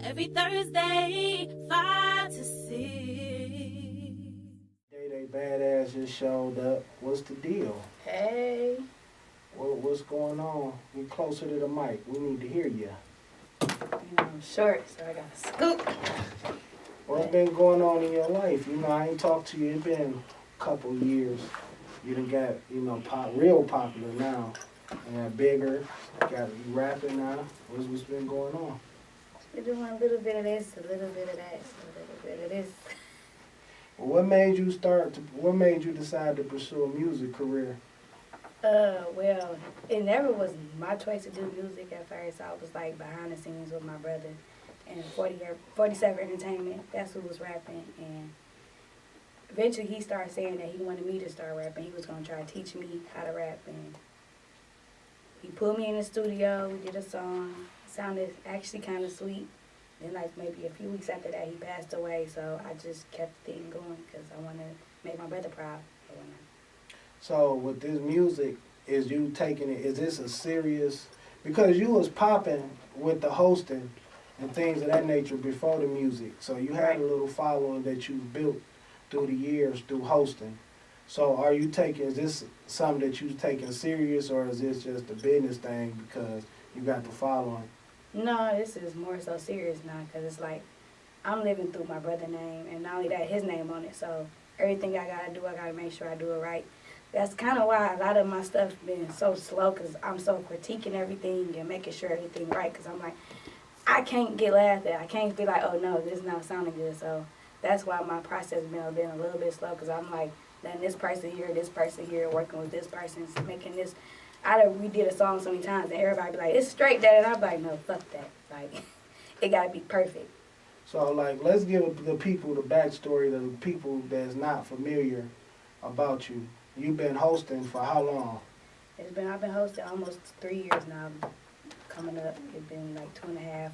Every Thursday, 5 to 6. DayDay Badass just showed up. What's the deal? Hey. What's going on? Get closer to the mic. We need to hear you. I'm short, so I got to scoop. What's been going on in your life? I ain't talked to you. It's been a couple years. You done got, real popular now. And bigger. Got you rapping now. What's been going on? We're doing a little bit of this, a little bit of that, a little bit of this. Well, what made you decide to pursue a music career? Well, it never was my choice to do music at first. I was like behind the scenes with my brother and 47 Entertainment. That's who was rapping. And eventually he started saying that he wanted me to start rapping. He was going to try to teach me how to rap. And he pulled me in the studio. We did a song. It sounded actually kind of sweet. Then like maybe a few weeks after that, he passed away. So I just kept the thing going because I want to make my brother proud. So with this music, is this a serious, because you was popping with the hosting and things of that nature before the music. So you had a little following that you built through the years through hosting. So is this something that you taking serious, or is this just a business thing because you got the following? No, this is more so serious now because it's like I'm living through my brother's name, and not only that, his name on it. So everything I got to do, I got to make sure I do it right. That's kind of why a lot of my stuff been so slow, because I'm so critiquing everything and making sure everything right, because I'm like, I can't get laughed at. I can't be like, oh, no, this is not sounding good. So that's why my process been a little bit slow, because I'm like, letting this person here, working with this person, making this. We did a song so many times, and everybody be like, it's straight, that, and I'm like, no, fuck that. Like, it got to be perfect. So, like, let's give the people the backstory, the people that's not familiar about you. You've been hosting for how long? I've been hosting almost 3 years now. Coming up, it's been like 2.5,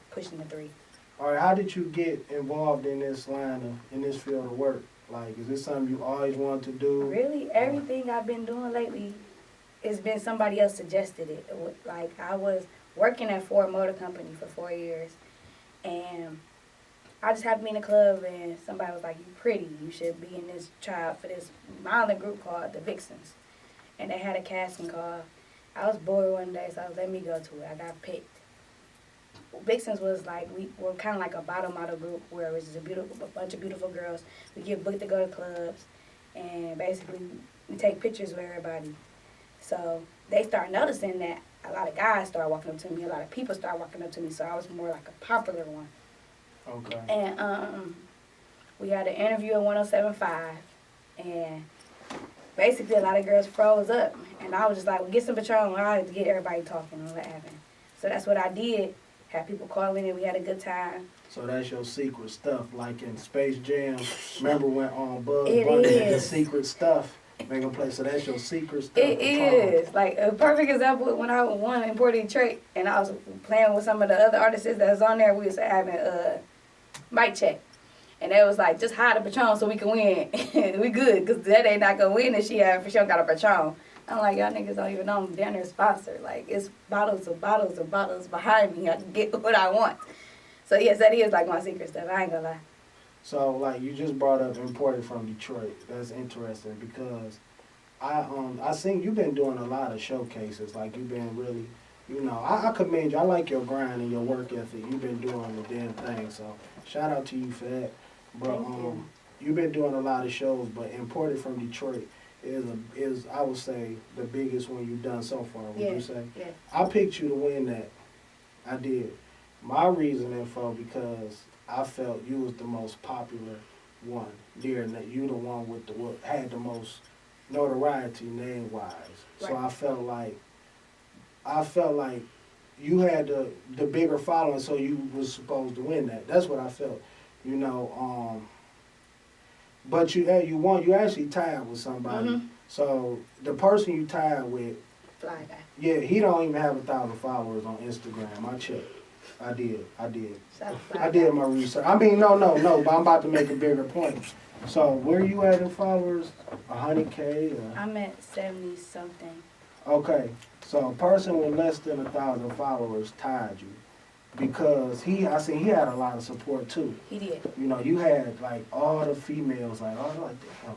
pushing to 3. All right, how did you get involved in this in this field of work? Like, is this something you always wanted to do? Really, everything I've been doing lately, it's been somebody else suggested it. Like, I was working at Ford Motor Company for 4 years, and I just happened to be in a club, and somebody was like, you pretty, you should be in this trial for this modeling group called the Vixens. And they had a casting call. I was bored one day, so let me go to it. I got picked. Vixens was like, we were kind of like a bottle model group where it was just a bunch of beautiful girls. We get booked to go to clubs, and basically we take pictures with everybody. So they start noticing that a lot of guys start walking up to me, a lot of people start walking up to me, so I was more like a popular one. Okay. And we had an interview at 107.5, and basically a lot of girls froze up, and I was just like, well, get some Patron, I had to get everybody talking and what happened. So that's what I did. Had people calling in, we had a good time. So that's your secret stuff, like in Space Jam. Remember when Buzz It Bunny did the is. secret stuff? Make a play. So that's your secret stuff. It is. Like, a perfect example, when I won in Port Detroit, and I was playing with some of the other artists that was on there, we was having mic check. And they was like, just hide a Patron so we can win. We good, because that ain't not going to win if she for sure got a Patron. I'm like, y'all niggas don't even know I'm down there sponsored. Like, it's bottles of bottles of bottles behind me. I can get what I want. So, yes, that is like my secret stuff. I ain't going to lie. So, like, you just brought up imported from Detroit. That's interesting because I seen you've been doing a lot of showcases. Like, you've been really, I commend you. I like your grind and your work ethic. You've been doing the damn thing. So, shout out to you for that. But you've been doing a lot of shows, but imported from Detroit is I would say the biggest one you've done so far. Would you say? Yeah. I picked you to win that. I did. My reasoning because I felt you was the most popular one there, and that you the one with what had the most notoriety name wise. Right. So I felt like you had the bigger following, so you was supposed to win that. That's what I felt. But you won. You actually tied with somebody. Mm-hmm. So the person you tied with, Fly Guy. Yeah, he don't even have 1,000 followers on Instagram. I checked. I did. I did my research. I mean, no, but I'm about to make a bigger point. So where you at in followers? 100K? I'm at 70 something. Okay, so a person with less than 1,000 followers tied you. because I seen he had a lot of support too. He did. You know, you had like all the females, like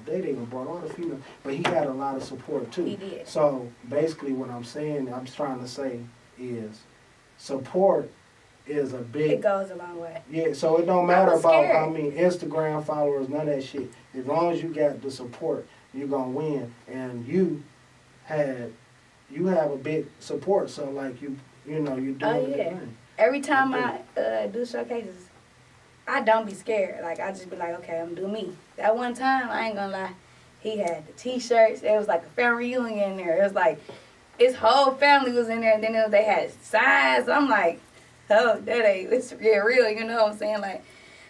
they even brought all the females, but he had a lot of support too. He did. So basically, what I'm trying to say is, support is a big. It goes a long way. Yeah, so it don't matter about Instagram followers, none of that shit. As long as you got the support, you're gonna win. And you have a big support, so like you know, you doing Oh, the yeah. thing. Every time I do showcases, I don't be scared. Like, I just be like, okay, I'm do me. That one time, I ain't gonna lie, he had the T-shirts. It was like a family reunion in there. It was like, his whole family was in there, and then they had signs. I'm like, oh, let's get real, you know what I'm saying? Like,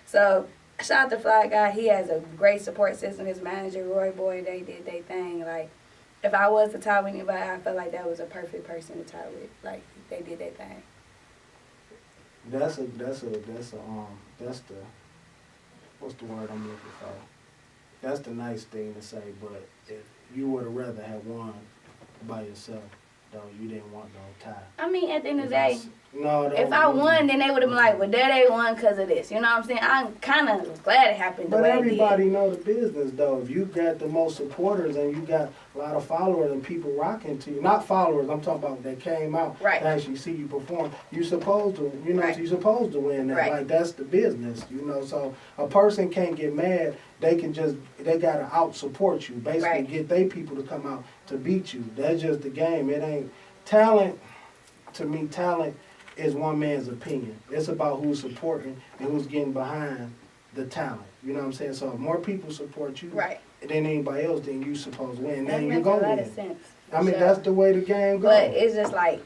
so, shout out to Fly Guy. He has a great support system. His manager, Roy Boy, they did their thing. Like, if I was to tie with anybody, I felt like that was a perfect person to tie with. Like, they did their thing. That's the what's the word I'm looking for? That's the nice thing to say, but if you would have rather have won by yourself, though, you didn't want no tie. I mean, at the end of the day, no, if I won, then they would have been like, well, DayDay won because of this. You know what I'm saying? I'm kind of glad it happened the But way everybody it did. know the business, though. If you got the most supporters and you got a lot of followers and people rocking to you, not followers, I'm talking about that came out Right. to actually see you perform, you supposed to, you know, Right. you supposed to win that. Right. Like, that's the business, you know. So a person can't get mad. They got to out-support you. Basically, Right. get their people to come out to beat you. That's just the game. It ain't talent. To me, talent is one man's opinion. It's about who's supporting and who's getting behind the talent. You know what I'm saying? So if more people support you Right. than anybody else, then you supposed to win. That Then you makes a go lot win. of sense. I mean, Sure. that's the way the game goes. But it's just like,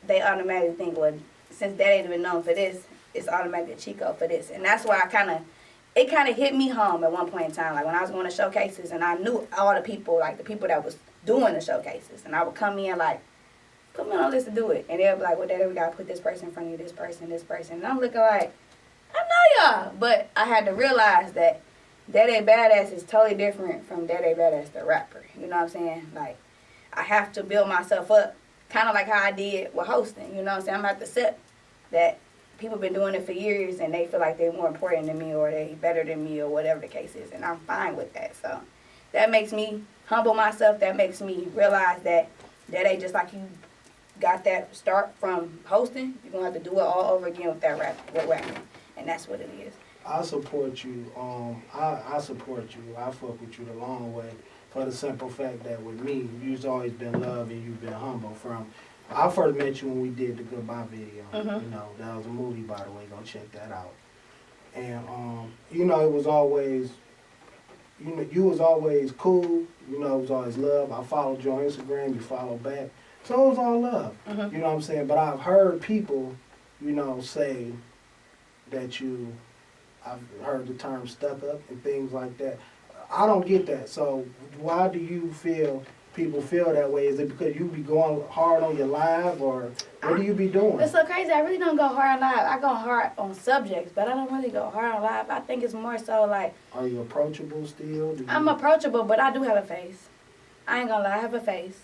they automatically think, well, since DayDay been known for this, it's automatically Chico for this. And that's why it kind of hit me home at one point in time. Like, when I was going to showcases and I knew all the people, like the people that was doing the showcases. And I would come in like, put me on a list to do it. And they'll be like, well, DayDay, we got to put this person in front of you, this person. And I'm looking like, I know y'all. But I had to realize that DayDay Badass is totally different from DayDay Badass the rapper. You know what I'm saying? Like, I have to build myself up, kind of like how I did with hosting. You know what I'm saying? I'm going to have to accept that people been doing it for years and they feel like they're more important than me or they better than me or whatever the case is. And I'm fine with that. So that makes me humble myself. That makes me realize that DayDay, just like you got that start from hosting, you're going to have to do it all over again with rapping. And that's what it is. I support you. I support you. I fuck with you the long way for the simple fact that with me, you've always been loved and you've been humble. I first met you when we did the Goodbye video. Mhm. You know, that was a movie, by the way. Go check that out. And, you know, it was always, you know, you was always cool. You know, it was always love. I followed you on Instagram. You followed back. So it was all love. Mhm. You know what I'm saying? But I've heard people, you know, say that I've heard the term stuck up and things like that. I don't get that. So why do you feel people feel that way? Is it because you be going hard on your live, or what do you be doing? It's so crazy. I really don't go hard on live. I go hard on subjects, but I don't really go hard on live. I think it's more so like, Are you approachable still? I'm approachable, but I do have a face. I ain't gonna lie, I have a face.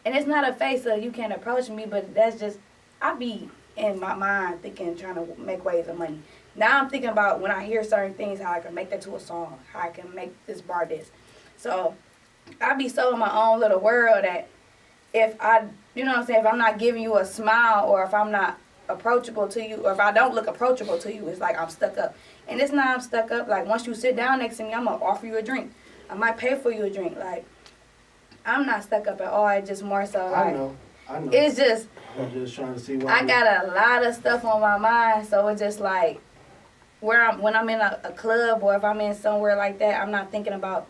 And it's not a face of you can't approach me, but that's just, I be in my mind thinking, trying to make ways of money. Now I'm thinking about when I hear certain things, how I can make that to a song, how I can make this bar this. So I be so in my own little world that if I, you know what I'm saying, if I'm not giving you a smile or if I'm not approachable to you or if I don't look approachable to you, it's like I'm stuck up. And it's not I'm stuck up. Like, once you sit down next to me, I'm going to offer you a drink. I might pay for you a drink. Like, I'm not stuck up at all. It's just more so like, I know. It's just, I'm just trying to see why. I got a lot of stuff on my mind, so it's just like, when I'm in a club or if I'm in somewhere like that, I'm not thinking about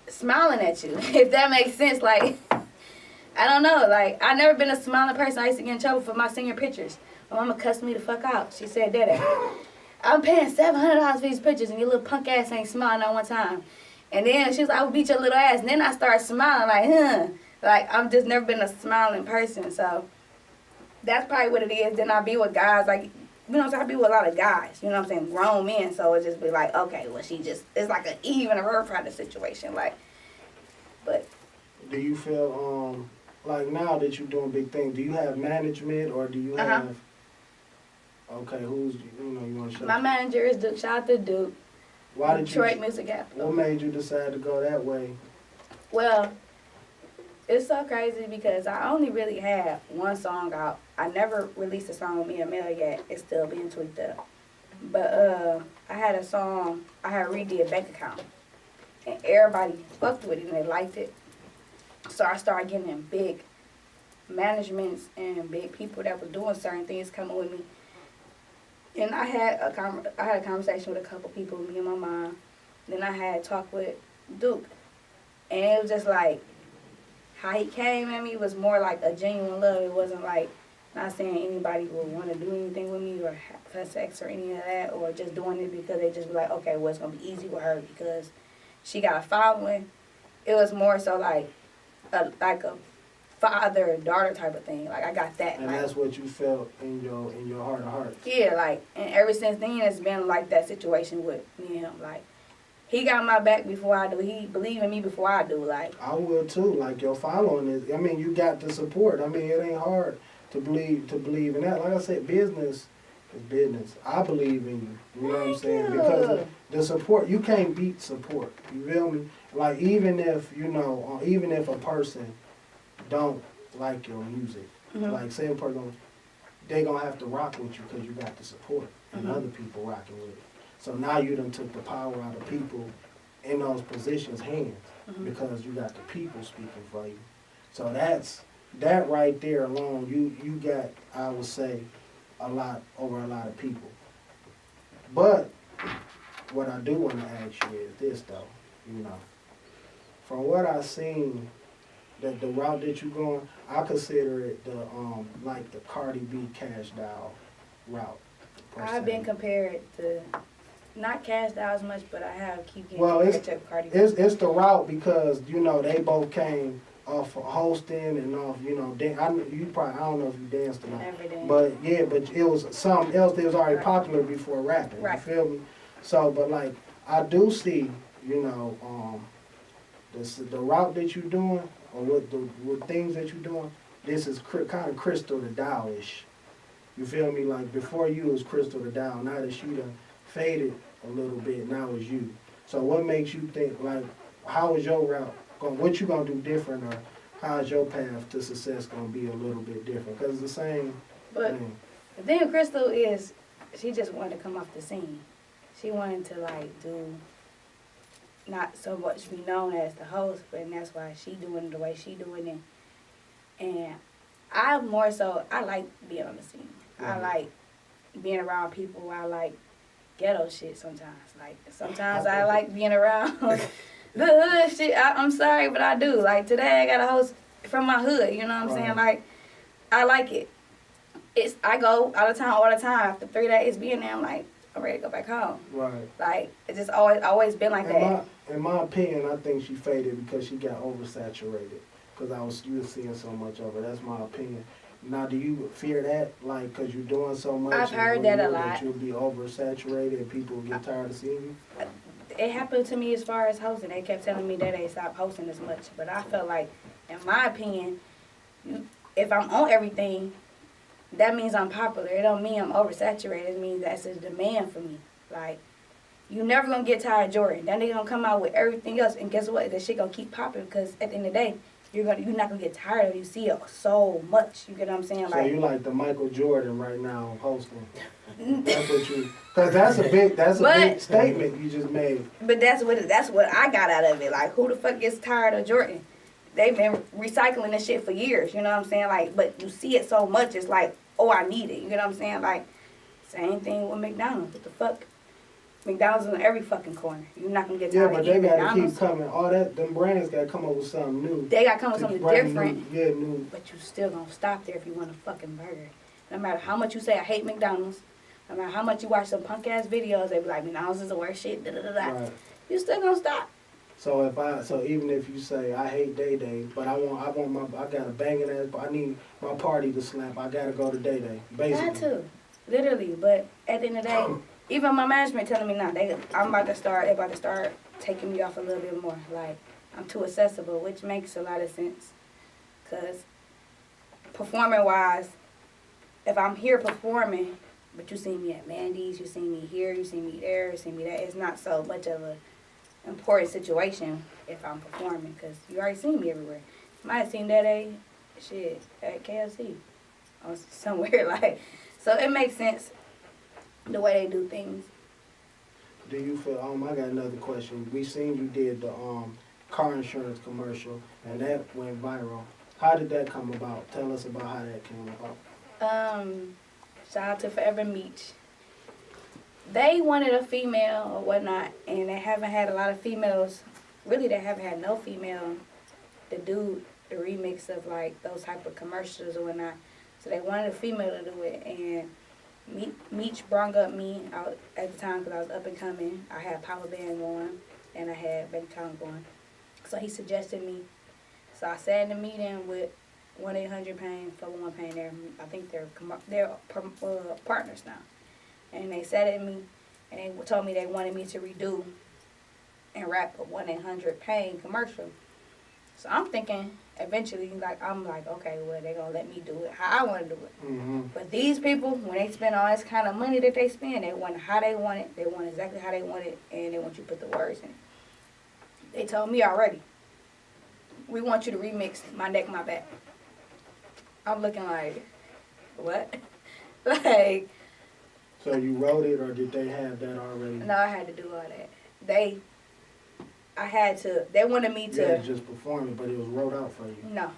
smiling at you, if that makes sense. Like, I don't know, like, I've never been a smiling person. I used to get in trouble for my senior pictures. My mama cussed me the fuck out. She said, DayDay, I'm paying $700 for these pictures and your little punk ass ain't smiling at one time. And then she was like, I will beat your little ass. And then I started smiling like, like, I've just never been a smiling person. So that's probably what it is. Then I be with guys, like, you know what I'm saying? I be with a lot of guys, you know what I'm saying? Grown men. So it just be like, okay, well, she just, it's like an Eve and a her kind of situation. Like, but. Do you feel, like now that you're doing big things, do you have management or do you have, Okay, who's you want to show? My manager is Duke. Shout out to Duke. Why did Detroit you? Music Capital. What made you decide to go that way? Well, it's so crazy because I only really had one song out. I never released a song with me and Mel yet. It's still being tweaked up. But I had a song. I had redid Bank Account, and everybody fucked with it and they liked it. So I started getting in big managements and big people that was doing certain things coming with me. And I had a conversation with a couple people, me and my mom. Then I had talk with Duke, and it was just like how he came at me was more like a genuine love. It wasn't like not saying anybody would want to do anything with me or have sex or any of that, or just doing it because they just be like, okay, well it's gonna be easy with her because she got a following. It was more so like a father-daughter type of thing. Like I got that. And like, that's what you felt in your heart of hearts. yeah, like, and ever since then it's been like that situation with me and him. Like he got my back before I do. He believe in me before I do. Like I will too. Like your following is. I mean, you got the support. I mean, it ain't hard to believe in that. Like I said, business is business. I believe in you. You know what I'm saying? Thank you. Because of the support, you can't beat support. You feel me? Like even if even if a person don't like your music, like say a person, they gonna have to rock with you because you got the support and other people rocking with it. So now you done took the power out of people in those positions' hands because you got the people speaking for you. So that right there alone, you got, I would say, a lot over a lot of people. But what I do want to ask you is this though, from what I've seen, that the route that you're going, I consider it the like the Cardi B Cash Doll route. I've been compared to, not Cash Doll as much, but I have keep getting Well, compared to Cardi B. It's the route because they both came off of hosting and off I don't know if you danced or not. Never did. But yeah, but it was something else that was already popular before rapping. Right. You feel me? So, but like I do see, the route that you're doing or what things that you're doing. This is kind of Crystal the Doll-ish. You feel me? Like before you was Crystal the Doll. Now that she done faded a little bit, now it's you. So what makes you think like how is your route going? What you gonna do different, or how is your path to success gonna be a little bit different? Because it's the same But thing. the thing with Crystal is she just wanted to come off the scene. She wanted to like do not so much be known as the host, but that's why she doing it the way she doing it. And I more so I like being on the scene. I like being around people. I like ghetto shit sometimes. Like sometimes I like being around the hood shit. I'm sorry, but I do. Like today I got a host from my hood. You know what I'm saying? Like I like it. I go out of town all the time. After 3 days being there, I'm like, I'm ready to go back home. Right. Like it's just always been like that. In my opinion, I think she faded because she got oversaturated. Because you were seeing so much of her. That's my opinion. Now, do you fear that? Like, because you're doing so much? I've heard that a lot. That you'll be oversaturated and people will get tired of seeing you? It happened to me as far as hosting. They kept telling me that they stopped hosting as much. But I felt like, in my opinion, if I'm on everything, that means I'm popular. It don't mean I'm oversaturated. It means that's a demand for me. Like, you never gonna get tired of Jordan. Then they gonna come out with everything else, and guess what? That shit gonna keep popping because at the end of the day, you're not gonna get tired of it. You see it so much. You get what I'm saying? So you like the Michael Jordan right now hosting? That's what you. Because that's a big statement you just made. But that's what I got out of it. Like, who the fuck gets tired of Jordan? They've been recycling this shit for years. You know what I'm saying? Like, but you see it so much, it's like, oh, I need it. You know what I'm saying? Like, same thing with McDonald's. What the fuck? McDonald's is on every fucking corner. You're not gonna get tired of eating McDonald's. Yeah, but they gotta keep coming. All that, them brands gotta come up with something new. They gotta come up with something different. New. But you still gonna stop there if you want a fucking burger. No matter how much you say I hate McDonald's, no matter how much you watch some punk ass videos, they be like McDonald's is the worst shit. Da da da da. Right. You still gonna stop. So even if you say I hate DayDay, but I got a banging ass, but I need my party to slap. I gotta go to DayDay. Basically. Got to, literally. But at the end of the day. Even my management telling me now, they about to start taking me off a little bit more. Like, I'm too accessible, which makes a lot of sense. Because performing-wise, if I'm here performing, but you see me at Mandy's, you see me here, you see me there, you see me that. It's not so much of a important situation if I'm performing, because you already seen me everywhere. You might have seen DayDay, shit, at KFC or somewhere, like, so it makes sense the way they do things. Do you feel, I got another question. We seen you did the car insurance commercial, and that went viral. How did that come about? Tell us about how that came about. Shout out to Forever Meach. They wanted a female or whatnot, and they haven't had a lot of females. Really, they haven't had no female to do the remix of like those type of commercials or whatnot. So they wanted a female to do it, and Meach brought up me out at the time because I was up and coming. I had Power Band going, and I had Bank Town going. So he suggested me. So I sat in the meeting with 1-800-PAIN, 411-PAIN. I think they're partners now. And they sat at me, and they told me they wanted me to redo and rap a 1-800-PAIN commercial. So I'm thinking, eventually, I'm like, okay, well, they're going to let me do it how I want to do it. Mm-hmm. But these people, when they spend all this kind of money that they spend, they want how they want it, they want exactly how they want it, and they want you to put the words in it. They told me already, we want you to remix My Neck, My Back. I'm looking like, what? Like... So you wrote it, or did they have that already? No, I had to do all that. They wanted me to... You had to just perform it, but it was wrote out for you. No.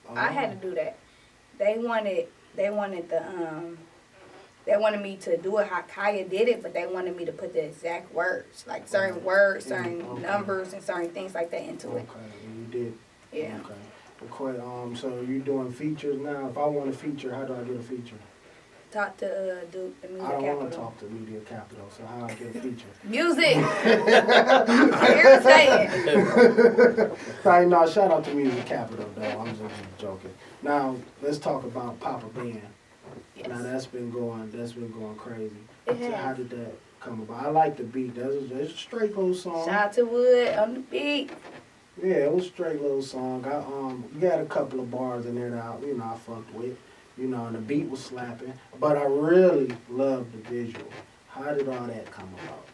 Oh. I had to do that. They wanted me to do it how Kaya did it, but they wanted me to put the exact words, like certain words, certain numbers, and certain things like that into it. Okay, and you did. Yeah. Okay. So you doing features now? If I want a feature, how do I get a feature? Talk to Duke, the Media I don't Capital. want to talk to Media Capital, so how I get a feature? Music! Irritating. Right, no, shout out to Media Capital, though. I'm just joking. Now, let's talk about Papa Band. Yes. Now, that's been going crazy. It So has. how did that come about? I like the beat. That's a straight little song. Shout out to Wood on the beat. Yeah, it was a straight little song. You had a couple of bars in there that I fucked with. And the beat was slapping. But I really loved the visual. How did all that come about?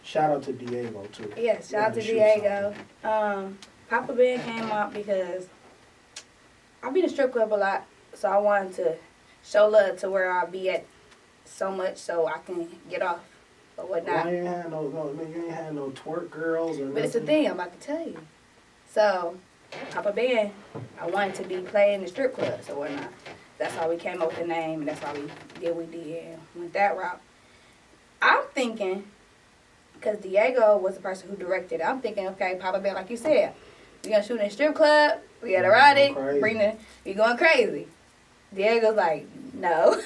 Shout out to Diego, too. Yeah, shout out to Diego. Papa Band came out because I be in a strip club a lot, so I wanted to show love to where I'll be at so much so I can get off or whatnot. Well, you ain't had no twerk girls or nothing. But it's a thing I'm about to tell you. So, Papa Band, I wanted to be playing in the strip clubs or whatnot. That's how we came up with the name, and that's how we did and went that route. I'm thinking, because Diego was the person who directed it, I'm thinking, okay, Papa Band, like you said, we gonna shoot in a strip club, we got erotic, we going crazy. Diego's like, no,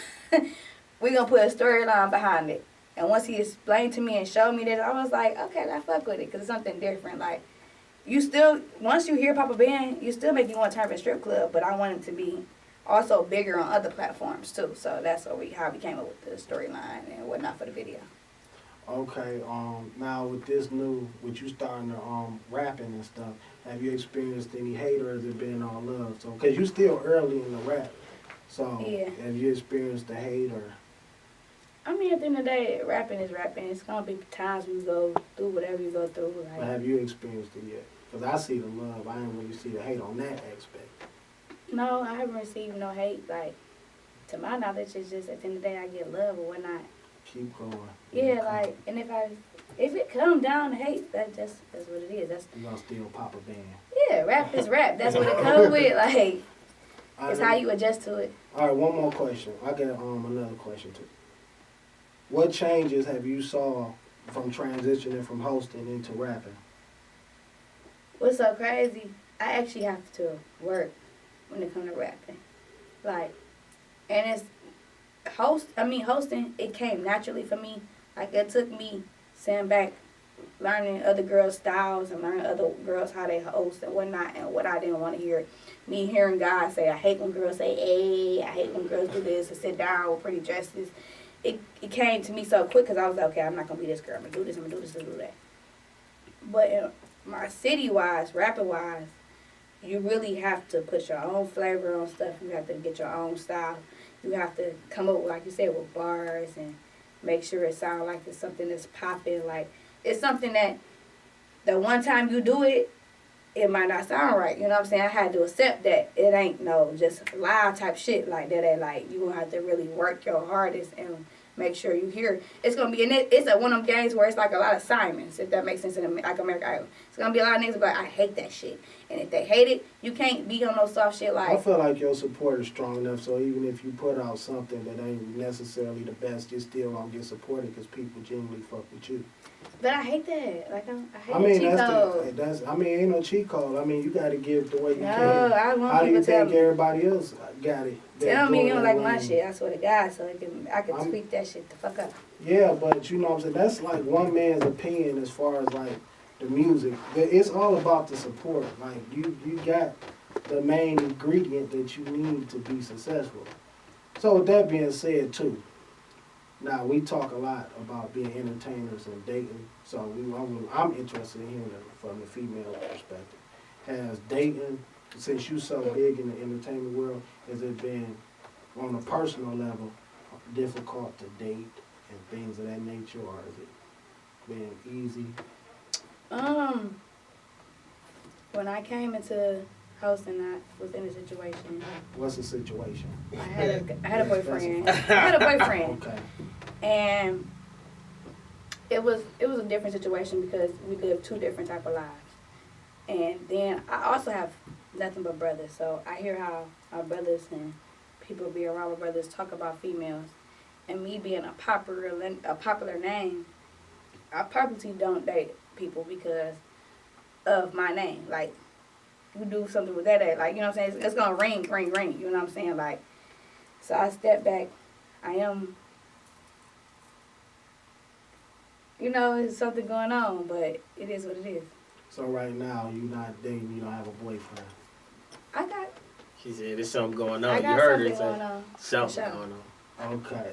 we gonna put a storyline behind it. And once he explained to me and showed me this, I was like, okay, I fuck with it, because it's something different. Like, once you hear Papa Band, you still make you want to turn up a strip club, but I want it to be also bigger on other platforms too. So that's how we came up with the storyline and whatnot for the video. Okay, now with you starting to rapping and stuff, have you experienced any hate, or has it been all love? So, cause you still early in the rap, so yeah. Have you experienced the hate or? I mean, at the end of the day, rapping is rapping. It's gonna be times we go through whatever you go through. Like, but have you experienced it yet? Cause I see the love, I didn't really see the hate on that aspect. No, I haven't received no hate. Like, to my knowledge, it's just at the end of the day, I get love or whatnot. Keep going. Yeah, like, and if it comes down to hate, that's what it is. That's you gonna still Papa Band. Yeah, rap is rap. That's what it comes with. Like, it's how you adjust to it. All right, one more question. I got another question too. What changes have you saw from transitioning from hosting into rapping? What's so crazy? I actually have to work when it comes to rapping. Like, and it's hosting, it came naturally for me. Like, it took me sitting back, learning other girls' styles and learning other girls how they host and whatnot, and what I didn't want to hear. Me hearing guys say, I hate when girls say, hey, I hate when girls do this and sit down with pretty dresses. It came to me so quick because I was like, okay, I'm not going to be this girl. I'm going to do this, I'm going to do this, and do that. But in my city-wise, rapping-wise, you really have to put your own flavor on stuff. You have to get your own style. you have to come up with, like you said, with bars and make sure it sounds like it's something that's popping. Like, it's something that the one time you do it, it might not sound right. You know what I'm saying? I had to accept that it ain't no just live type shit like that. That like you gonna have to really work your hardest and make sure you hear. It's gonna be, and it's one of them games where it's like a lot of Simons, if that makes sense, in like American Idol. It's gonna be a lot of niggas like, I hate that shit, and if they hate it, you can't be on no soft shit like. I feel like your support is strong enough, so even if you put out something that ain't necessarily the best, you still gonna get supported because people genuinely fuck with you. But I hate that. Like, I hate I mean, cheat code. ain't no cheat code. I mean, you got to give the way you can. I want How do you people to tell think me. everybody else got it? Tell me you don't like my lane? shit. I swear to God, so I can tweak that shit the fuck up. Yeah, but you know what I'm saying? That's like one man's opinion as far as like the music. It's all about the support. Like you got the main ingredient that you need to be successful. So with that being said too, now we talk a lot about being entertainers and dating. So I'm interested in hearing it from the female perspective. Has dating, since you so big in the entertainment world, has it been on a personal level difficult to date and things of that nature, or has it been easy? When I came into hosting, I was in a situation. What's the situation? I had a boyfriend. Okay. And it was a different situation because we lived two different type of lives. And then I also have nothing but brothers, so I hear how our brothers and people be around my brothers talk about females. And me being a popular name, I purposely don't date people because of my name. Like, you do something with that, like, you know what I'm saying? It's gonna ring, you know what I'm saying? Like, so I step back. I am, you know, there's something going on, but it is what it is. So right now, you're not dating, you don't have a boyfriend. I got. She said there's something going I on. You got heard her something say going on. something For sure. going on. Okay.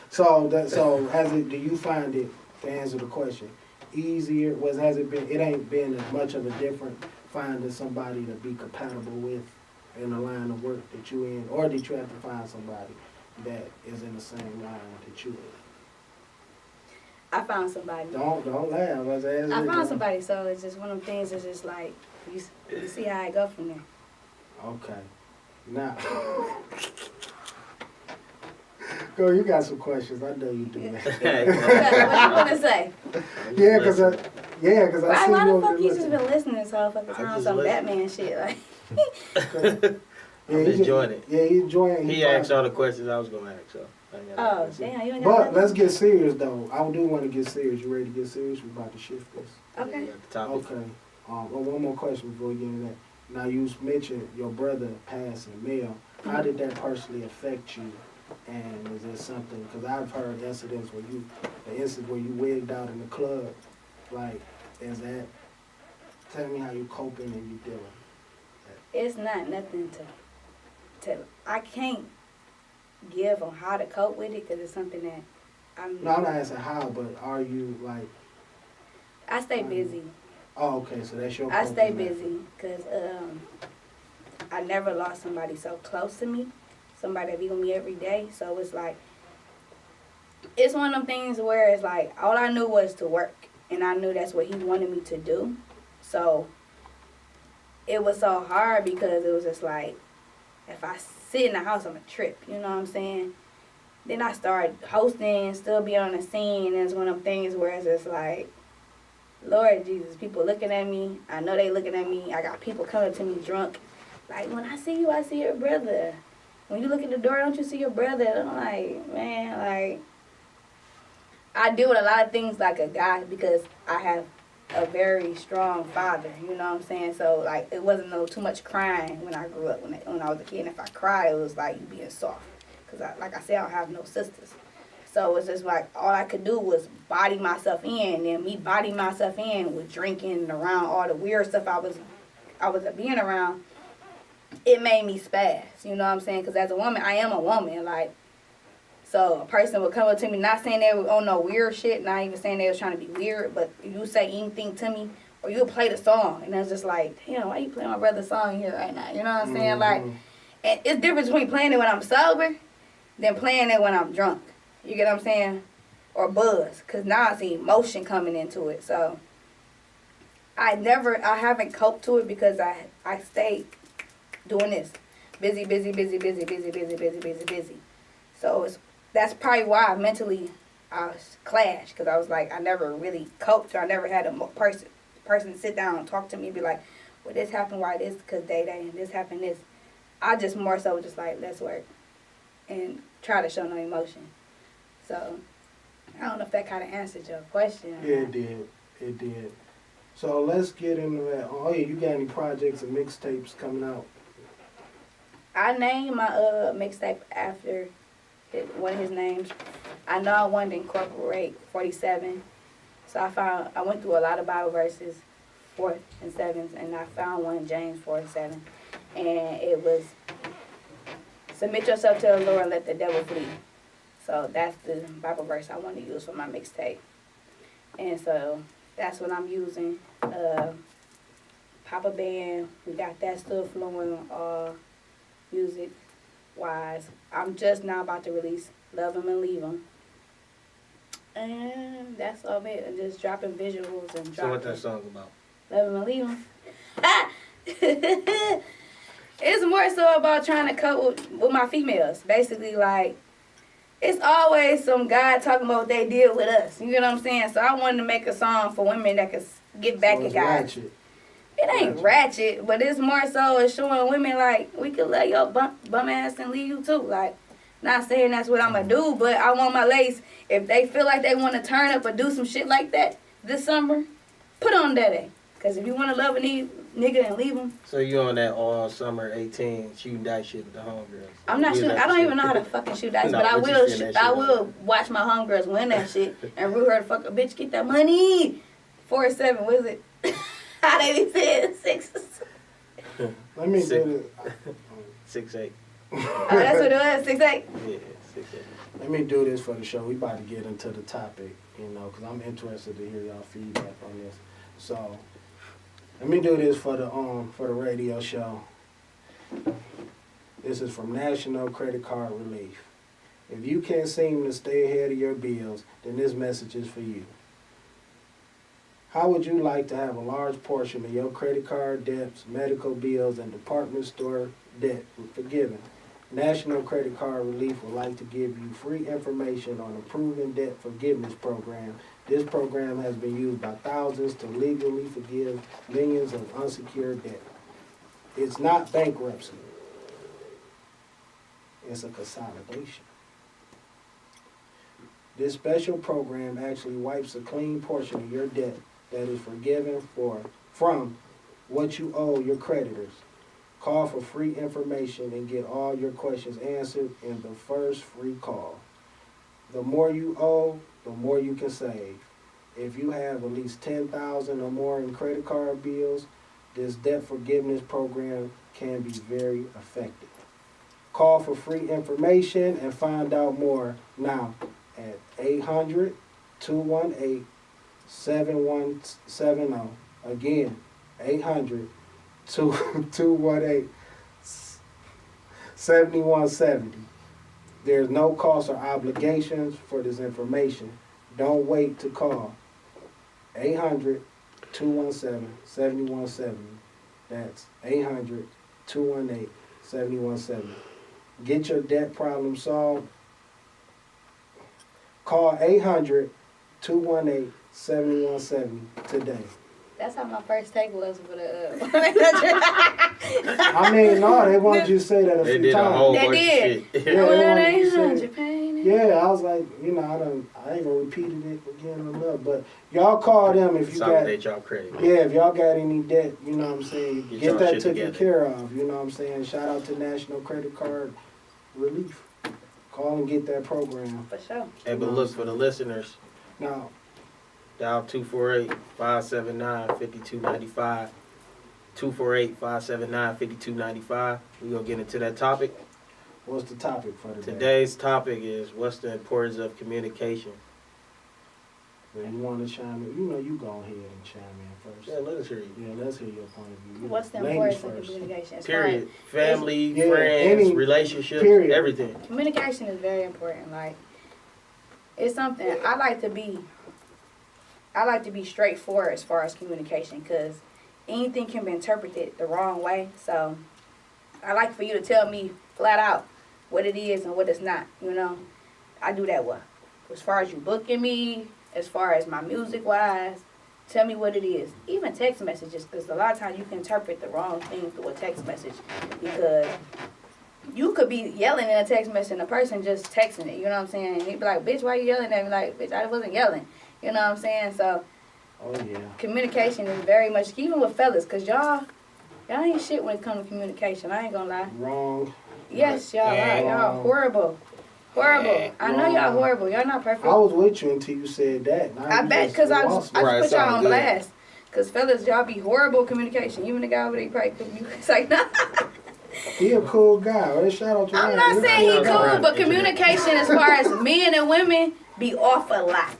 so has it? Do you find it, to answer the question, easier? Has it been? It ain't been as much of a difference finding somebody to be compatible with in the line of work that you in, or did you have to find somebody that is in the same line that you in? I found somebody. Don't laugh. I found somebody, so it's just one of them things. It's just like you see how I go from there. Okay. Now, girl, you got some questions. I know you do. What you want to say? Yeah, because I see Why you the fuck over you there just been listening this whole fucking time? just Some listening. Batman shit, like. Yeah, I'm enjoying it. Yeah, he's enjoying it. He asked all the questions I was going to ask, so. I ain't got no Oh, questions. damn, you ain't got But nothing? let's get serious, though. I do want to get serious. You ready to get serious? We're about to shift this. Okay. We got the topic. Okay. One more question before we get into that. Now, you mentioned your brother passing, Mel. How did that personally affect you? And is there something, because I've heard incidents where you wigged out in the club. Like, is that, tell me how you coping and you dealing. It's not nothing to I can't give on how to cope with it because it's something that No, I'm not asking how, but are you like... I stay busy. Oh, okay, so that's your I stay coping method. busy because I never lost somebody so close to me, somebody that be with me every day. So it's like, it's one of them things where it's like, all I knew was to work, and I knew that's what he wanted me to do. So it was so hard because it was just like, if I sit in the house, I'm a trip, you know what I'm saying? Then I started hosting, still be on the scene, and it's one of them things where it's just like, Lord Jesus, people looking at me. I know they looking at me. I got people coming to me drunk. Like, when I see you, I see your brother. When you look at the door, don't you see your brother? And I'm like, man, like, I deal with a lot of things like a guy because I have a very strong father, you know what I'm saying? So, like, it wasn't too much crying when I grew up. When I was a kid, and if I cried, it was like you being soft. Because, like I said, I don't have no sisters. So it's just like all I could do was body myself in, and me body myself in with drinking and around all the weird stuff I was being around. It made me spaz, you know what I'm saying? Because as a woman, I am a woman, like. So a person would come up to me, not saying they were on no weird shit, not even saying they was trying to be weird, but you say anything to me, or you play the song, and it's just like, damn, why you playing my brother's song here right now? You know what I'm saying? Like, and it's different between playing it when I'm sober than playing it when I'm drunk. You get what I'm saying? Or buzz. Because now I see emotion coming into it. So I haven't coped to it because I stayed doing this. Busy. So that's probably why mentally I was clashed. Because I was like, I never really coped. I never had a person sit down and talk to me and be like, well, this happened, why this? Because DayDay, and this happened, this. I just more so just like, let's work. And try to show no emotion. So I don't know if that kind of answered your question. Yeah, it did. It did. So let's get into that. Oh, yeah, you got any projects and mixtapes coming out? I named my mixtape after one of his names. I know I wanted to incorporate 47. So I went through a lot of Bible verses, 4th and 7th, and I found one, James 4:7. And it was, submit yourself to the Lord and let the devil flee. So that's the Bible verse I want to use for my mixtape. And so that's what I'm using. Papa Band, we got that still flowing music-wise. I'm just now about to release Love 'Em and Leave 'Em. And that's all it. And just dropping visuals and dropping. So what that song about? Love 'Em and Leave 'Em. It's more so about trying to cope with my females. Basically, like, it's always some guy talking about what they did with us. You know what I'm saying? So I wanted to make a song for women that could get back So at it's guys. ratchet. It ain't ratchet, but it's more so it's showing women, like, we could let your bum ass and leave you too. Like, not saying that's what I'm going to do, but I want my ladies, if they feel like they want to turn up or do some shit like that this summer, put on DayDay. Because if you want to love a nigga and leave him. So you on that all summer 18 shooting dice shit with the homegirls? I'm not shooting. I don't even know how to fucking shoot dice, No, but I but you will. seen that I shit, will watch my homegirls win that shit and root her to fuck a bitch. Get that money. 4-7. What is it? How they be saying 6? Let me Six. do this. 6'8". Oh, that's what it was. 6-8. Yeah, 6'8". Let me do this for the show. We about to get into the topic, you know, because I'm interested to hear y'all feedback on this. So let me do this for the radio show. This is from National Credit Card Relief. If you can't seem to stay ahead of your bills, then this message is for you. How would you like to have a large portion of your credit card debts, medical bills, and department store debt forgiven? National Credit Card Relief would like to give you free information on a proven debt forgiveness program. This program has been used by thousands to legally forgive millions of unsecured debt. It's not bankruptcy. It's a consolidation. This special program actually wipes a clean portion of your debt that is forgiven from what you owe your creditors. Call for free information and get all your questions answered in the first free call. The more you owe, the more you can save. If you have at least $10,000 or more in credit card bills, this debt forgiveness program can be very effective. Call for free information and find out more now at 800-218-7170. Again, 800-218-7170. There's no cost or obligations for this information. Don't wait to call. 800-217-7170. That's 800-218-7170. Get your debt problem solved. Call 800-218-7170 today. That's how my first take was for the. I mean, no, they wanted you to say that a They few did a whole times. They bunch did. of shit. Yeah, they wanted you to say 800 pain. Yeah, I was like, you know, I ain't gonna repeat it again or nothing, but y'all call them if you got, Consolidate y'all credit. yeah, if y'all got any debt, you know what I'm saying, Get get y'all that shit taken together. care of, you know what I'm saying. Shout out to National Credit Card Relief. Call and get that program. For sure. Hey, but look, for the listeners, Now, dial 248-579-5295. 248-579-5295. We're going to get into that topic. what's the topic for today? Today's topic is what's the importance of communication? If you want to chime in, you go ahead and chime in first. Yeah, let us hear you. Yeah, let's hear your point of view. What's the Ladies importance of first. communication? As Period. Family, Yeah, friends, any- relationships, period. everything. Communication is very important. Like, it's something I like to be straightforward as far as communication, because anything can be interpreted the wrong way. So I like for you to tell me flat out what it is and what it's not. I do that well. As far as you booking me, as far as my music wise, tell me what it is. Even text messages, because a lot of times you can interpret the wrong thing through a text message, because you could be yelling in a text message and the person just texting it, you know what I'm saying? And he'd be like, bitch, why you yelling at me? Like, bitch, I wasn't yelling. You know what I'm saying? So, Oh, yeah. communication is very much, even with fellas, because y'all ain't shit when it comes to communication. I ain't gonna lie. Wrong. Yes, y'all are. Y'all horrible. Horrible. I know y'all horrible. Y'all not perfect. I was with you until you said that. Now I you bet, just because I lost just me. Right, put y'all sound on good. blast. Because fellas, y'all be horrible communication. Even the guy over there, he probably couldn't. It's like, nah. He a cool guy. Well, shout out to I'm Ryan. not saying he Shout out to cool, Ryan. but communication as far as men and women be off a lot.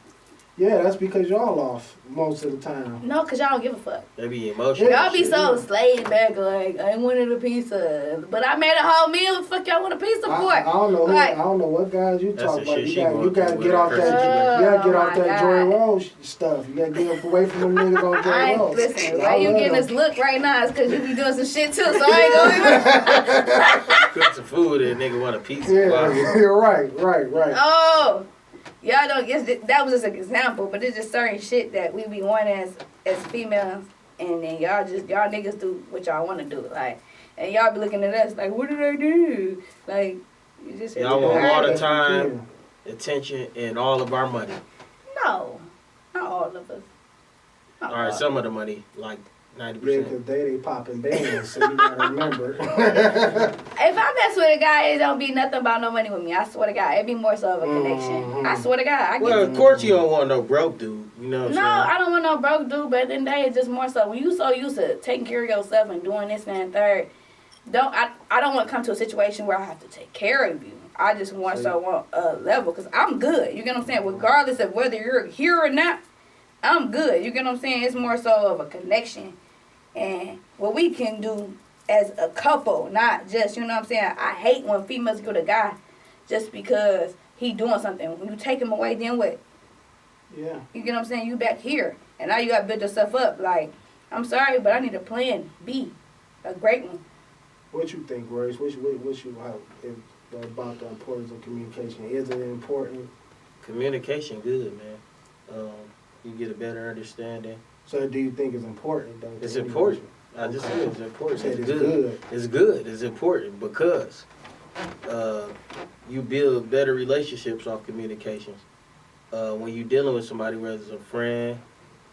Yeah, that's because y'all off most of the time. No, because y'all don't give a fuck. They be emotional. Y'all be shit, so yeah. slayed back, like, I wanted a pizza. But I made a whole meal. What the fuck y'all want a pizza for? I don't know. Like- I don't know what guys you That's talk the about. shit You she got going to through get off with that. her You got to get Oh, off my that Joy God. Rose stuff. You got to get away from them niggas on Joy I Rose. ain't, listen, I why you love getting them. this look right now? It's because you be doing some shit too, so I ain't gonna even. Cook some food and nigga want a pizza. Yeah, Wow. right. Oh, y'all don't get that was just an example, but it's just certain shit that we be wanting as females, and then y'all niggas do what y'all want to do, like, and y'all be looking at us like, what did I do? Like, you just Y'all want all the Yes, we time, can. attention, and all of our money. No, not all of us. Not All right, all. some of the money, like 90%. Yeah, because they popping bands, so you gotta remember. If I mess with a guy, it don't be nothing about no money with me. I swear to God, it be more so of a connection. Mhm. I swear to God, I get. Well, of course you don't want no broke dude. You know what I'm No, saying? I don't want no broke dude, but at the end of the day, it's just more so when you so used to taking care of yourself and doing this and third. I don't want to come to a situation where I have to take care of you. I just want a level, because I'm good. You get what I'm saying? Regardless of whether you're here or not, I'm good. You get what I'm saying? It's more so of a connection and what we can do as a couple, not just, you know what I'm saying? I hate when females go to guy just because he doing something. When you take him away, then what? Yeah. You get what I'm saying? You back here. And now you got to build yourself up. Like, I'm sorry, but I need a plan B. A great one. What you think, Royce? About the importance of communication? Is it important? Communication good, man. You get a better understanding. So do you think it's important, though? It's important. I just said it's You important. said It's it's good. good. It's good. It's important because you build better relationships off communications. When you're dealing with somebody, whether it's a friend,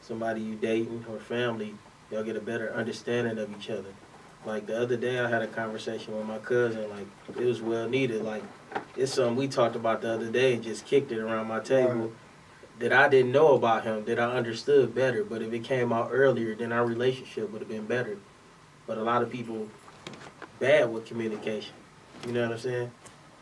somebody you dating, or family, y'all get a better understanding of each other. Like the other day, I had a conversation with my cousin. Like, it was well needed. Like, it's something we talked about the other day and just kicked it around my table. Right. That I didn't know about him, that I understood better. But if it came out earlier, then our relationship would have been better. But a lot of people bad with communication. You know what I'm saying?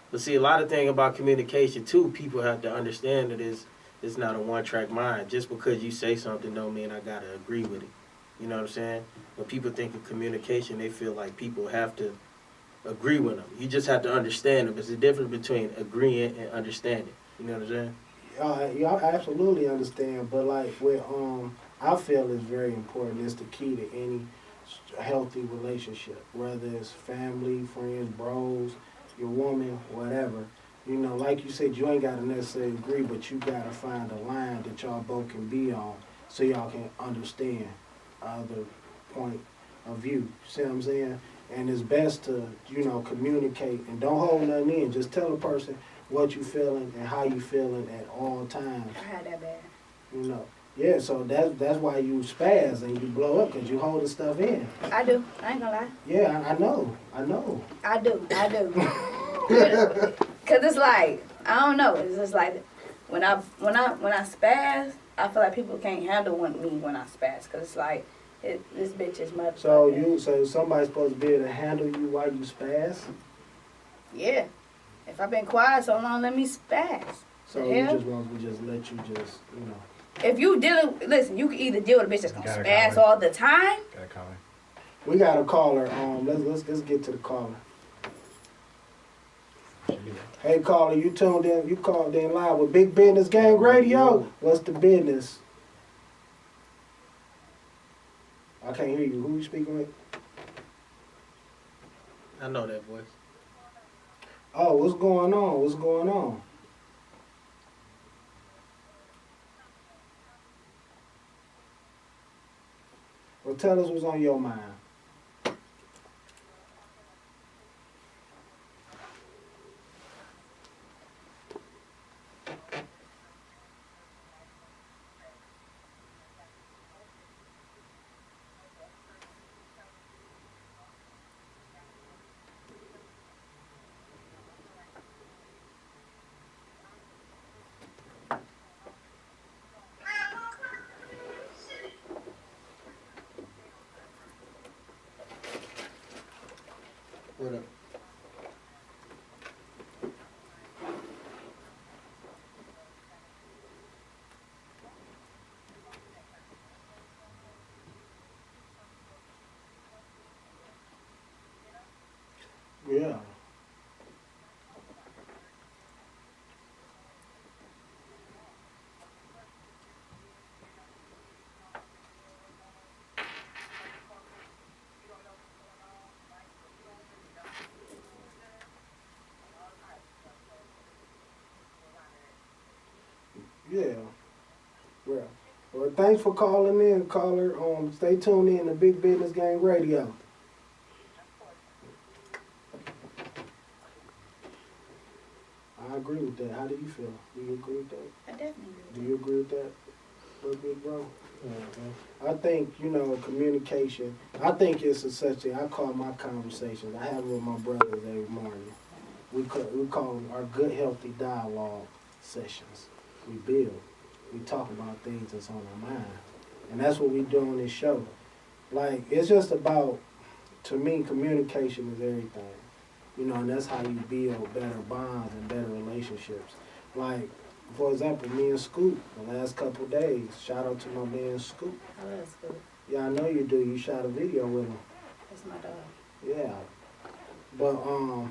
But see, a lot of thing about communication too, people have to understand that it's not a one-track mind. Just because you say something don't mean I gotta agree with it. You know what I'm saying? When people think of communication, they feel like people have to agree with them. You just have to understand them. There's a difference between agreeing and understanding. You know what I'm saying? Yeah, I absolutely understand, but like with I feel it's very important. It's the key to any healthy relationship, whether it's family, friends, bros, your woman, whatever. You know, like you said, you ain't gotta necessarily agree, but you gotta find a line that y'all both can be on, so y'all can understand other point of view. See what I'm saying? And it's best to, communicate and don't hold nothing in. Just tell a person what you feeling and how you feeling at all times. I had that bad. Yeah, so that's why you spaz and you blow up, because you holding stuff in. I do. I ain't gonna lie. Yeah, I know. I do. Cause it's like, I don't know. It's just like when I spaz, I feel like people can't handle me when I spaz. Cause it's like this bitch is much. So somebody's supposed to be able to handle you while you spaz? Yeah. If I've been quiet so long, let me spaz. So Yeah. you just want to just let you just. if you listen, you can either deal with a bitch that's gonna Got a spaz comment. all the time. Got a comment. We got a caller. Let's get to the caller. Hey caller, you tuned in? You called in live with Big Business Gang Radio. What's the business? I can't hear you. Who you speaking with? I know that voice. Oh, what's going on? What's going on? Well, tell us what's on your mind. What up? Yeah. Yeah. Well, thanks for calling in, caller. Stay tuned in to Big Business Gang Radio. I agree with that. How do you feel? Do you agree with that? I definitely Do you agree with that, little big bro? I think, communication, I think it's a such thing. I call my conversations, I have it with my brothers every morning. We call them our good, healthy dialogue sessions. We build. We talk about things that's on our mind. And that's what we do on this show. Like, it's just about, to me, communication is everything. And that's how you build better bonds and better relationships. Like, for example, me and Scoop, the last couple of days, shout out to my man Scoop. I love Scoop. Yeah, I know you do. You shot a video with him. That's my dog. Yeah. But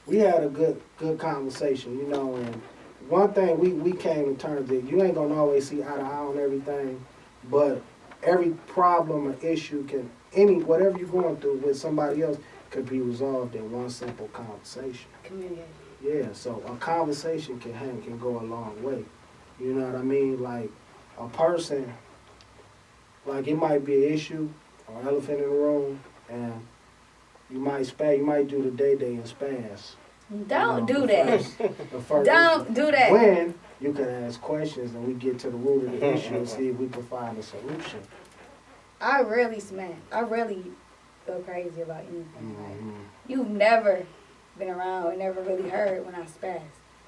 we had a good conversation, and one thing we came to terms that you ain't gonna always see eye to eye on everything, but every problem or issue whatever you're going through with somebody else could be resolved in one simple conversation. Communication. Yeah, so a conversation can go a long way. You know what I mean? Like a person, like it might be an issue or elephant in the room, and you might do the DayDay and spaz. Don't do that. The first Don't do that. When you can ask questions and we get to the root of the issue and see if we can find a solution. I really smash. I really go crazy about anything. Mm-hmm. Like, you've never been around or never really heard when I spaz.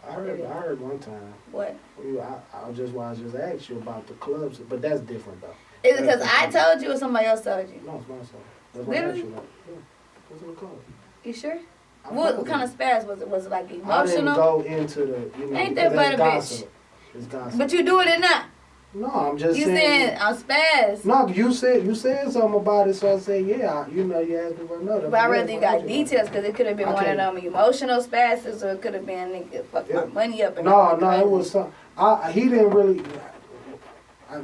I heard one time. What? I just asked you about the clubs, but that's different though. Is it because I told you or somebody else told you? No, it's my son. That's why I asked Really? you that. Yeah. What's in the club? You sure? I What told kind you. of spaz was it? Was it like I didn't emotional? go into the, Ain't that because but a it's bitch? gossip. It's gossip. But you doing it now. No, I'm just You saying. saying I'm spaz. No, you said something about it, so I said, yeah, you asked me for another. But I rather you got details because it could have been I one of can't- them emotional spasms or it could have been nigga fuck my Yeah. money up and No, all it that. was some. He didn't really.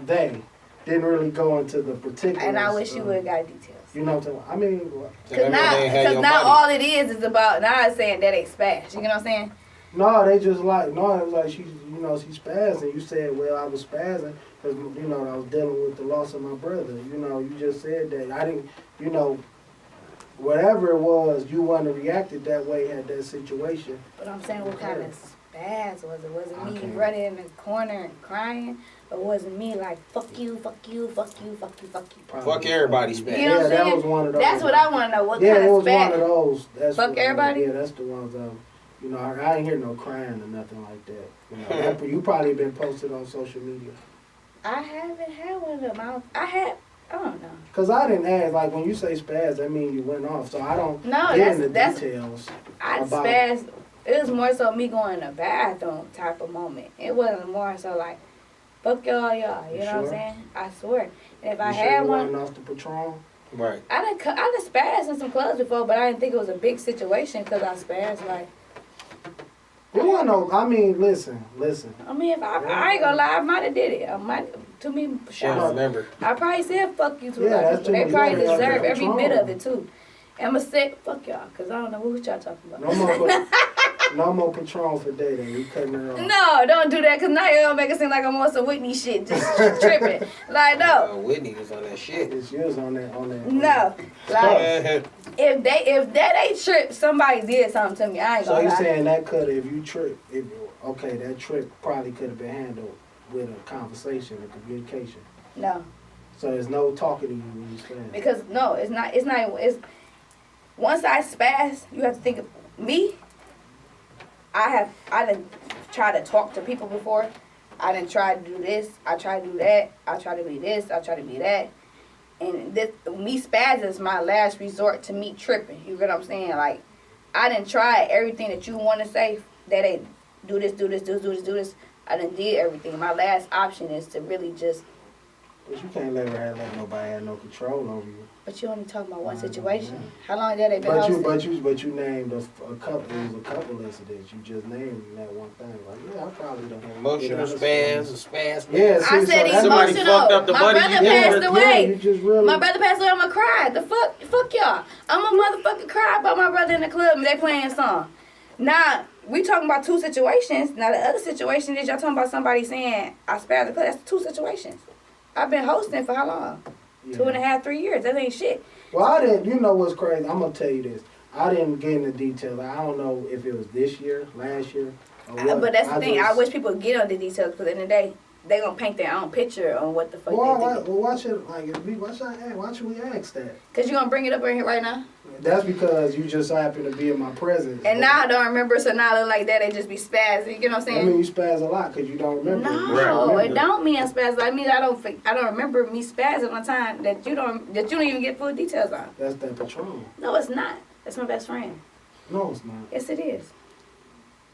They didn't really go into the particulars. And I wish you would have got details. You know what I'm saying? I mean, what? Because now all it is about, now it's saying that it's spaz. You know what I'm saying? No, they just like, it was like she's spazzing. You said, well, I was spazzing because, I was dealing with the loss of my brother. You just said that. I didn't, whatever it was, you wouldn't have reacted that way at that situation. But I'm saying what kind of spaz was it? Was it me Okay. running in the corner and crying? Or was it me like, fuck you, fuck you, fuck you, fuck you, fuck you? Probably. Fuck everybody, spaz. You know what I'm that saying? was one of those. That's what I want to know. What Yeah, kind it of was one of spaz? those. That's Fuck what- everybody? Yeah, that's the ones. I ain't hear no crying or nothing like that. You probably been posted on social media. I haven't had one of them. I don't know. Cause I didn't ask. Like when you say spaz, that means you went off. So I don't No, get in the that's details. I about- spazzed. It was more so me going to the bathroom type of moment. It wasn't more so like Fuck y'all. You know what I'm sure? saying? I swear. And if I You sure had you one, wasn't off the Patron? Right. I done spazzed in some clubs before, but I didn't think it was a big situation because I spazzed. Like, It wasn't no. I mean, listen. I mean, if I ain't gonna lie, I might have did it. To me, She don't remember. I probably said fuck you to a Yeah, lot of that's people. They too probably much. deserve Yeah, every Patron. bit of it too. I'ma say fuck y'all, cause I don't know what y'all talking about. No more Patron for DayDay. We cutting her off. No, don't do that, cause now you gonna make it seem like I'm on some Whitney shit, just tripping. Like no, Whitney was on that shit. It's yours on that. no. Like if that ain't trip, somebody did something to me. I ain't So gonna you lie. saying that if you trip, that trip probably could have been handled with a conversation, a communication. No, So there's no talking to you when you spaz. because no, it's not. It's once I spaz, you have to think of me. I didn't try to talk to people before. I didn't try to do this. I try to do that. I try to be this. I try to be that. And this me spaz is my last resort to me tripping. You get what I'm saying? Like I didn't try everything that you want to say. That they do this. I done did everything. My last option is to really just. But you can't let nobody have no control over you. But you only talking about one I situation. know. How long have they been hosting? But you named a couple. It was a couple incidents. You just named that one thing. Like yeah, I probably don't. Emotional spaz. Yeah, I said that's somebody emotional. fucked up the My buddy brother you gave passed her. away. you just really. My brother passed away. I'ma cry. The fuck y'all. I'm a motherfucking cry about my brother in the club and they playing a song. Now we talking about two situations. Now the other situation is y'all talking about somebody saying I spared the club. That's two situations. I've been hosting for how long? Yeah. 2.5, 3 years. That ain't shit. Well, I didn't. You know what's crazy? I'm gonna tell you this. I didn't get into details. I don't know if it was this year, last year, or what. But that's the thing. I just- wish people would get on the details because at the end of the day, they gonna paint their own picture on what the fuck they did. Why should we ask that? Cause you gonna bring it up in here right now. That's because you just happen to be in my presence. And now I don't remember, so now I look like that. They just be spazzing. You get what I'm saying? I mean, you spaz a lot because you don't remember. No, You don't it remember. don't mean I spaz. I mean I don't remember me spazzing one time that you don't even get full details on. That's that Patron. No, it's not. That's my best friend. No, it's not. Yes, it is.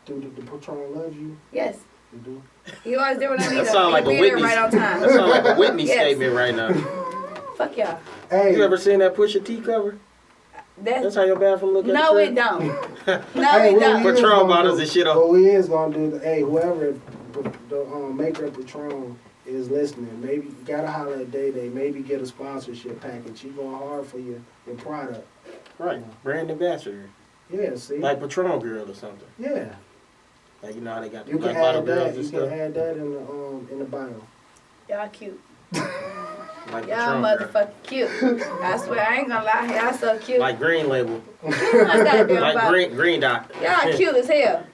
Dude, the Patron loves you. Yes, You do. he always there when I need That him. sound like He a be there Whitney. right on time. That sound like a Whitney Yes. statement right now. Fuck y'all. Hey, You ever seen that Pusha T cover? That's how your bathroom look. No, at it the don't. crib? No, hey, it what don't. we is Patron gonna bottles do- and shit What we is gonna do? Hey, whoever the maker of Patron is listening, maybe you gotta holler at DayDay. Maybe get a sponsorship package. She going hard for your product. Right, brand ambassador, Yeah, see. like Patron girl or something. Yeah. Like you know how they got the You can black bottle add girls that. and You stuff. can add that in the bio. Y'all cute. Like Y'all Patron girl. motherfucking cute. I swear, I ain't gonna lie. Y'all so cute. Like Green Label, Cute my goddamn like body. green Dot. Y'all cute as hell.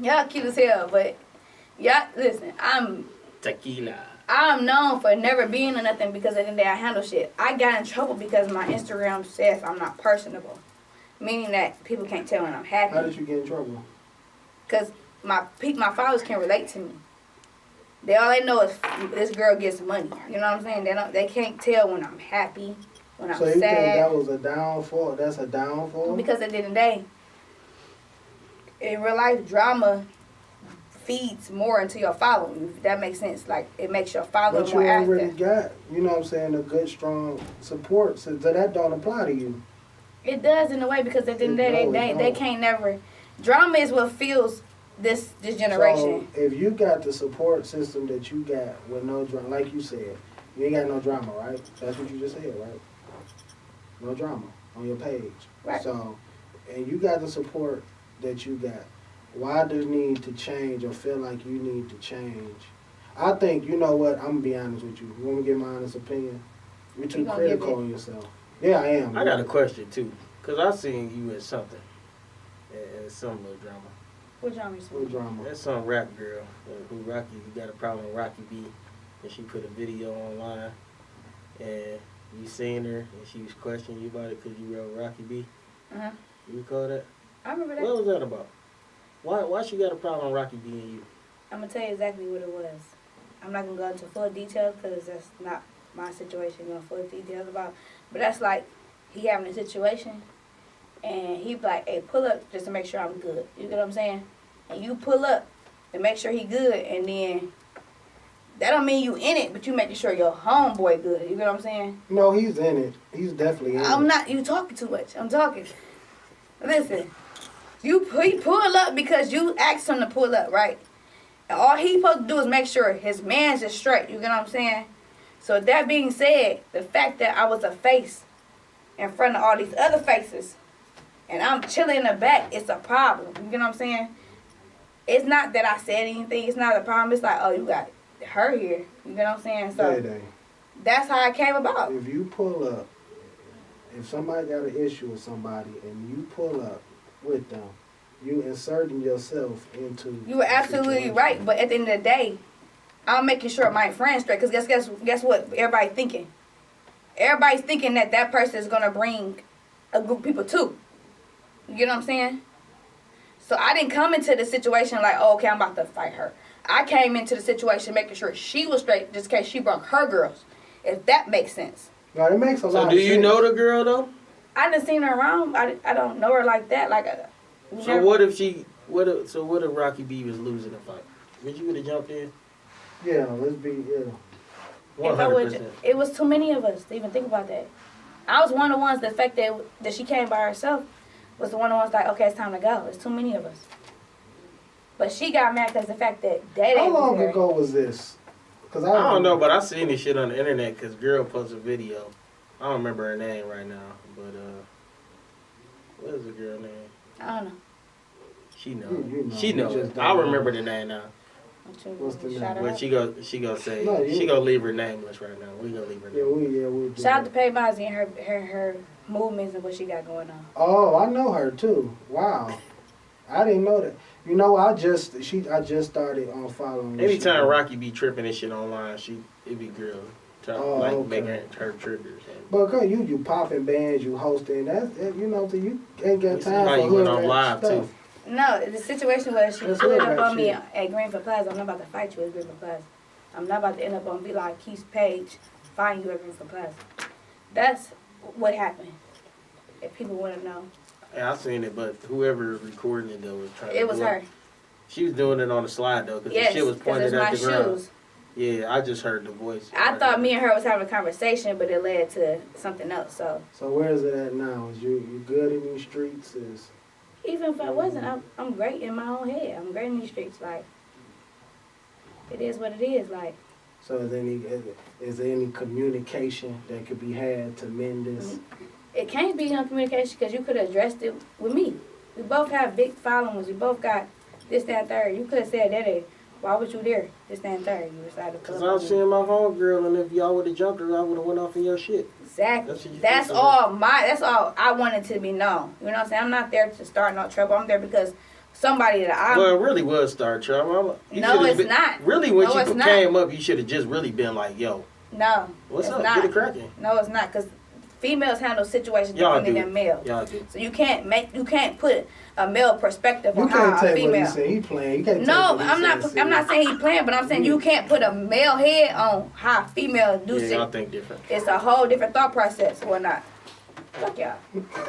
Y'all cute as hell, but y'all listen. Tequila. I'm known for never being or nothing because at the end of the day I handle shit. I got in trouble because my Instagram says I'm not personable, meaning that people can't tell when I'm How happy. did you get in trouble? Cause my followers can relate to me. All they know is this girl gets money. You know what I'm saying? They can't tell when I'm happy, when I'm So you think sad. that was a downfall? That's a downfall? Because at the end of the day, in real life, drama feeds more into your following. If that makes sense. Like, it makes your following But you more already active. got, you know what I'm saying, a good, strong support. So that don't apply to you. It does in a way because at the end of the day, No, it they don't. can't never. Drama is what fuels this generation. So if you got the support system that you got with no drama, like you said, you ain't got no drama, right? That's what you just said, right? No drama on your page. Right. So, and you got the support that you got. Why do you need to change or feel like you need to change? I think, you know what, I'm going to be honest with you. You want me to get my honest opinion? You're too You gonna give critical it? on yourself. Yeah, I am. I got a question too, cause I seen you in something, in some little drama. What drama you What drama? That's some rap girl who Rocky. You got a problem with Rocky B, and she put a video online, and you seen her, and she was questioning you about it because you wrote Rocky B. Uh-huh. You recall that? I remember that. What was that about? Why she got a problem with Rocky B and you? I'm going to tell you exactly what it was. I'm not going to go into full details because that's not my situation going full details about. But that's like he having a situation and he be like, hey, pull up just to make sure I'm good. You get what I'm saying? And you pull up to make sure he good and then That don't mean you in it, but you making sure your homeboy good. You get what I'm saying? No, he's in it. He's definitely in it. I'm not. You talking too much. I'm talking. Listen, he pull up because you asked him to pull up, right? And all he supposed to do is make sure his man's is straight. You get what I'm saying? So that being said, the fact that I was a face in front of all these other faces, and I'm chilling in the back, it's a problem. You get what I'm saying? It's not that I said anything. It's not a problem. It's like, oh, you got her here. You get what I'm saying? So DayDay, that's how it came about. if you pull up, if somebody got an issue with somebody and you pull up with them, you inserting yourself into. You were absolutely situation. right. But at the end of the day, I'm making sure my friend's straight. Because guess what? Everybody's thinking. Everybody's thinking that that person is going to bring a group of people too. You get what I'm saying? So I didn't come into the situation like, oh, okay, I'm about to fight her. I came into the situation making sure she was straight just in case she brought her girls. If that makes sense. No, it makes a lot So of do sense. you know the girl though? I done seen her around. I don't know her like that. So what if what if Rocky B was losing the fight? Would you would have jumped in? Yeah, let's be, yeah. If I would, it was too many of us to even think about that. I was one of the ones, the fact that she came by herself was the one of the ones like, okay, it's time to go. It's too many of us. But she got mad because the fact that DayDay How long was there. ago was this? Cause I don't know, but I seen this shit on the internet because girl posted a video. I don't remember her name right now, but what is the girl name? I don't know. She know. You know, She you know. just don't I know. remember the name now. What's the name? Shout her But out. she go say No, you- she gonna leave her nameless right now. We gonna leave her Yeah, nameless. we'll do Shout out to that. Paybazzy and her movements and what she got going on. Oh, I know her too. Wow. I didn't know that. You know, I just started on following. this Anytime shit. Rocky be tripping and shit online, it be girl Oh, like okay. making her triggers. But girl, you popping bands, you hosting. You know, so you ain't got You see time how for you went hood on rat live stuff. too. No, the situation was she That's pulled hood up rat on me shit. at Greenfield Plaza. I'm not about to fight you at Greenfield Plaza. I'm not about to end up on be like Keith's page, find you at Greenfield Plaza. That's what happened. If people want to know, Yeah, I seen it, but whoever recording it though was trying. it to was do her. She was doing it on the slide though, because Yes, the shit was because pointed it's at my the ground. shoes. Yeah, I just heard the voice. I thought me and her was having a conversation, but it led to something else. So So where is it at now? Is you good in these streets? Is even if I wasn't, I'm great in my own head. I'm great in these streets. Like it is what it is. Like so is there any communication that could be had to mend this? it can't be no communication because you could have addressed it with me. We both have big followings. We both got this, that, and third. You could have said that. Why was you there? This, that, and third. You decided to pull Because up I was on me. seeing my homegirl, and if y'all would have jumped her, I would have went off in your shit. Exactly. That's what you That's think all that's all I wanted to be known. You know what I'm saying? I'm not there to start no trouble. I'm there because somebody that I'm Well, it really was Star Trouble. No, it's not. Really, when No, she it's not. came up, you should have just really been like, yo, no. what's it's up? Not. Get it cracking. No, it's not because females handle situations Y'all differently do. than males. Y'all do. So you can't put a male perspective You on can't how a take what he female. said. He playing. You can't No, take what he I'm not. said I'm not saying he playing, but I'm saying you can't put a male head on how females do Yeah, shit. y'all think different. It's a whole different thought process or not. Fuck y'all.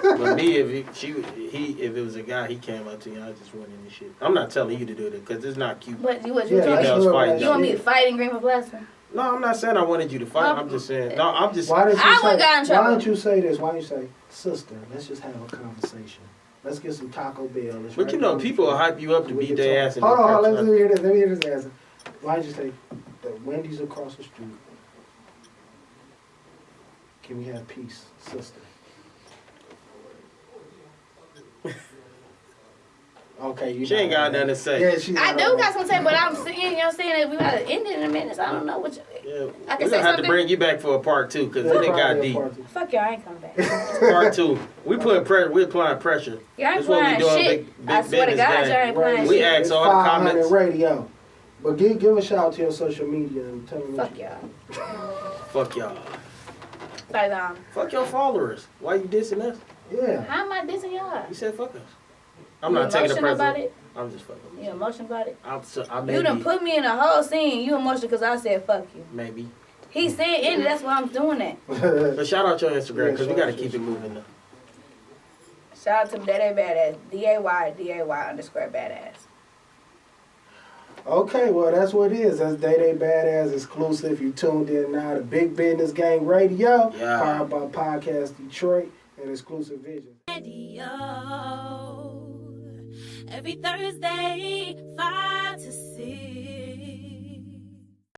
But me, if it was a guy, he came up to you, I just went in the shit. I'm not telling you to do it because it's not cute. But you Yeah, told that's Females real fight, bad you want me shit. to fight in Greenville Plaza? No, I'm not saying I wanted you to fight. I'm just saying. No, I'm just. Why didn't you I say? would've got in trouble. Why don't you say this? Why don't you say, sister? Let's just have a conversation. Let's get some Taco Bell. Let's But write you know, down people will the- hype you up to we beat can their talk. ass. Hold on, let me hear this. Let me hear this answer. Why don't you say the Wendy's across the street? Can we have peace, sister? Okay, you. She ain't got nothing to say. Yeah, she. I do got something to say, but I'm saying, you know what I'm saying, that we gotta end it in a minute, so I don't know what you... Yeah, I can we're say gonna have to something? bring you back for a part two because then it got deep. Fuck y'all, I ain't coming back. Part two, we put pressure. We applying pressure. Y'all ain't That's what we playing doing. shit. Big I swear to business God, y'all game. ain't playing We shit. ask It's all the 500 comments. radio. But give a shout out to your social media and tell them Fuck y'all. Fuck y'all. Like, Fuck your followers. Why you dissing us? Yeah. how am I dissing y'all? You said fuck us. I'm You not taking the emotional about president. it? I'm just fucking. with You emotional about it? I maybe, You done put me in a whole scene. You emotional because I said fuck you. maybe. He said it, that's why I'm doing that. But shout out your Instagram because we Yeah, got to shout keep out it moving though. Shout out to DayDay Badass. DAY_badass. Okay, well, that's what it is. That's DayDay Badass exclusive. You tuned in now to Big Business Gang Radio, powered by Podcast Detroit and Exclusive Vision. Radio. Every Thursday, 5 to 6.